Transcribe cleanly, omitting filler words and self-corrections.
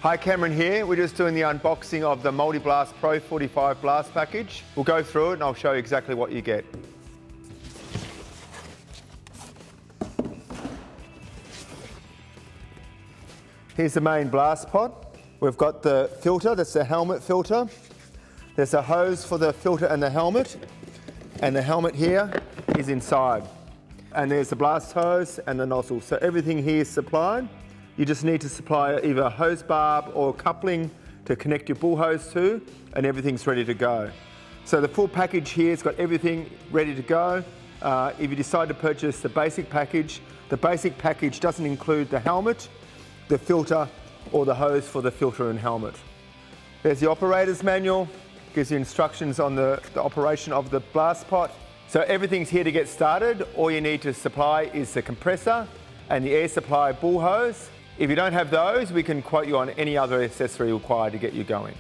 Hi, Cameron here. We're just doing the unboxing of the MultiBlast PRO45 blast package. We'll go through it and I'll show you exactly what you get. Here's the main blast pot. We've got the filter, that's the helmet filter. There's a hose for the filter and the helmet here is inside. And there's the blast hose and the nozzle. So everything here is supplied. You just need to supply either a hose barb or coupling to connect your bull hose to, and everything's ready to go. So the full package here has got everything ready to go. If you decide to purchase the basic package doesn't include the helmet, the filter, or the hose for the filter and helmet. There's the operator's manual, gives you instructions on the operation of the blast pot. So everything's here to get started. All you need to supply is the compressor and the air supply bull hose. If you don't have those, we can quote you on any other accessory required to get you going.